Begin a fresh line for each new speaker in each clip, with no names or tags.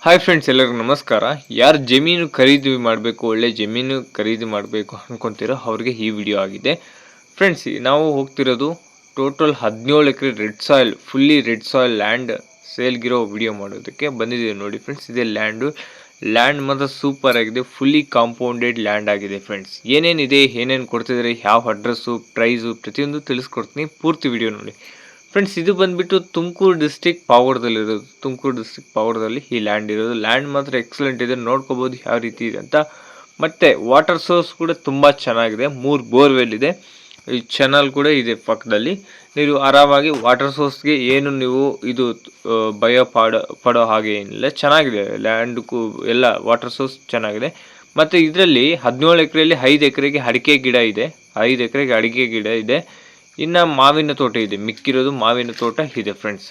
Hi friends, ಎಲ್ಲರಿಗೂ ನಮಸ್ಕಾರ. ಯಾರು ಜಮೀನು ಖರೀದಿ ಮಾಡಬೇಕು, ಒಳ್ಳೆ ಜಮೀನು ಖರೀದಿ ಮಾಡಬೇಕು ಅನ್ಕೊಂತೀರೋ ಅವ್ರಿಗೆ ಈ ವಿಡಿಯೋ ಆಗಿದೆ. ಫ್ರೆಂಡ್ಸ್, ನಾವು ಹೋಗ್ತಿರೋದು total 17 acre fully red soil land ಸೇಲ್ಗಿರೋ ವಿಡಿಯೋ ಮಾಡೋದಕ್ಕೆ ಬಂದಿದ್ದೀವಿ. ನೋಡಿ ಫ್ರೆಂಡ್ಸ್, ಇದೇ ಲ್ಯಾಂಡ್ ಮಾತ್ರ ಸೂಪರ್ ಆಗಿದೆ. ಫುಲ್ಲಿ ಕಾಂಪೌಂಡೆಡ್ ಲ್ಯಾಂಡ್ ಆಗಿದೆ. ಫ್ರೆಂಡ್ಸ್, ಏನೇನಿದೆ, ಏನೇನು ಕೊಡ್ತಿದ್ದಾರೆ, ಯಾವ ಅಡ್ರೆಸ್ಸು, ಪ್ರೈಸು ಪ್ರತಿಯೊಂದು ತಿಳಿಸ್ಕೊಡ್ತೀನಿ. ಪೂರ್ತಿ ವಿಡಿಯೋ ನೋಡಿ ಫ್ರೆಂಡ್ಸ್. ಇದು ಬಂದ್ಬಿಟ್ಟು ತುಮಕೂರು ಡಿಸ್ಟಿಕ್ ಪಾವಗಡದಲ್ಲಿರೋದು. ತುಮಕೂರು ಡಿಸ್ಟಿಕ್ ಪಾವಗಡದಲ್ಲಿ ಈ ಲ್ಯಾಂಡ್ ಇರೋದು. ಲ್ಯಾಂಡ್ ಮಾತ್ರ ಎಕ್ಸಲೆಂಟ್ ಇದೆ, ನೋಡ್ಕೋಬಹುದು ಯಾವ ರೀತಿ ಇದೆ ಅಂತ. ಮತ್ತೆ ವಾಟರ್ ಸೋರ್ಸ್ ಕೂಡ ತುಂಬಾ ಚೆನ್ನಾಗಿದೆ. 3 ಬೋರ್ವೆಲ್ ಇದೆ. ಈ ಚಾನಲ್ ಕೂಡ ಇದೆ ಪಕ್ಕದಲ್ಲಿ. ನೀವು ಆರಾಮಾಗಿ ವಾಟರ್ ಸೋರ್ಸ್ಗೆ ಏನು ನೀವು ಇದು ಭಯ ಪಡೋ ಹಾಗೆ ಏನಿಲ್ಲ. ಚೆನ್ನಾಗಿದೆ ಲ್ಯಾಂಡ್ ಎಲ್ಲ ವಾಟರ್ ಸೋರ್ಸ್ ಚೆನ್ನಾಗಿದೆ. ಮತ್ತೆ ಇದರಲ್ಲಿ 17 ಎಕರೆಯಲ್ಲಿ 5 ಎಕರೆಗೆ ಅಡಿಕೆ ಗಿಡ ಇದೆ. 5 ಎಕರೆಗೆ ಅಡಿಕೆ ಗಿಡ ಇದೆ. ಇನ್ನು ಮಾವಿನ ತೋಟ ಇದೆ. ಮಿಕ್ಕಿರೋದು ಮಾವಿನ ತೋಟ ಇದೆ ಫ್ರೆಂಡ್ಸ್.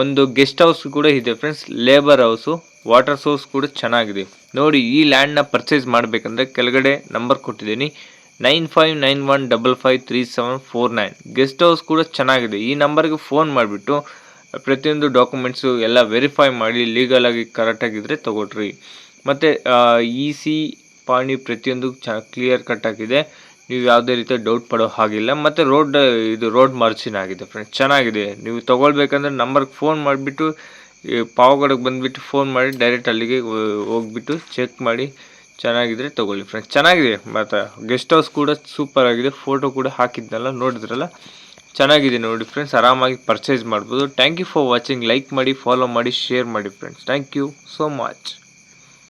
ಒಂದು ಗೆಸ್ಟ್ ಹೌಸ್ ಕೂಡ ಇದೆ friends, labour house. Water source ಕೂಡ ಚೆನ್ನಾಗಿದೆ. ನೋಡಿ, ಈ ಲ್ಯಾಂಡ್ನ ಪರ್ಚೇಸ್ ಮಾಡಬೇಕಂದ್ರೆ ಕೆಳಗಡೆ ನಂಬರ್ ಕೊಟ್ಟಿದ್ದೀನಿ, 9591553749. ಗೆಸ್ಟ್ ಹೌಸ್ ಕೂಡ ಚೆನ್ನಾಗಿದೆ. ಈ ನಂಬರ್ಗೆ ಫೋನ್ ಮಾಡಿಬಿಟ್ಟು ಪ್ರತಿಯೊಂದು ಡಾಕ್ಯುಮೆಂಟ್ಸು ಎಲ್ಲ ವೆರಿಫೈ ಮಾಡಿ ಲೀಗಲ್ ಆಗಿ ಕರೆಕ್ಟಾಗಿದ್ದರೆ ತಗೊಳ್ರಿ. ಮತ್ತು EC ಪಾಣಿ ಪ್ರತಿಯೊಂದು ಕ್ಲಿಯರ್ ಕಟ್ ಆಗಿದೆ. ನೀವು ಯಾವುದೇ ರೀತಿ ಡೌಟ್ ಪಡೋ ಹಾಗಿಲ್ಲ. ಮತ್ತು ರೋಡ್ ಮಾರ್ಜಿನ್ ಆಗಿದೆ ಫ್ರೆಂಡ್ಸ್, ಚೆನ್ನಾಗಿದೆ. ನೀವು ತೊಗೊಳ್ಬೇಕಂದ್ರೆ ನಂಬರ್ಗೆ ಫೋನ್ ಮಾಡಿಬಿಟ್ಟು ಪಾವಗಡಕ್ಕೆ ಬಂದುಬಿಟ್ಟು ಫೋನ್ ಮಾಡಿ ಡೈರೆಕ್ಟ್ ಅಲ್ಲಿಗೆ ಹೋಗ್ಬಿಟ್ಟು ಚೆಕ್ ಮಾಡಿ ಚೆನ್ನಾಗಿದ್ರೆ ತೊಗೊಳ್ಳಿ ಫ್ರೆಂಡ್ಸ್. ಚೆನ್ನಾಗಿದೆ. ಮತ್ತು ಗೆಸ್ಟ್ ಹೌಸ್ ಕೂಡ ಸೂಪರ್ ಆಗಿದೆ. ಫೋಟೋ ಕೂಡ ಹಾಕಿದ್ನಲ್ಲ, ನೋಡಿದ್ರಲ್ಲ, ಚೆನ್ನಾಗಿದೆ. ನೋಡಿ ಫ್ರೆಂಡ್ಸ್, ಆರಾಮಾಗಿ ಪರ್ಚೇಸ್ ಮಾಡ್ಬೋದು. Thank you for watching. Like ಮಾಡಿ, ಫಾಲೋ ಮಾಡಿ, ಶೇರ್ ಮಾಡಿ friends. Thank you so much.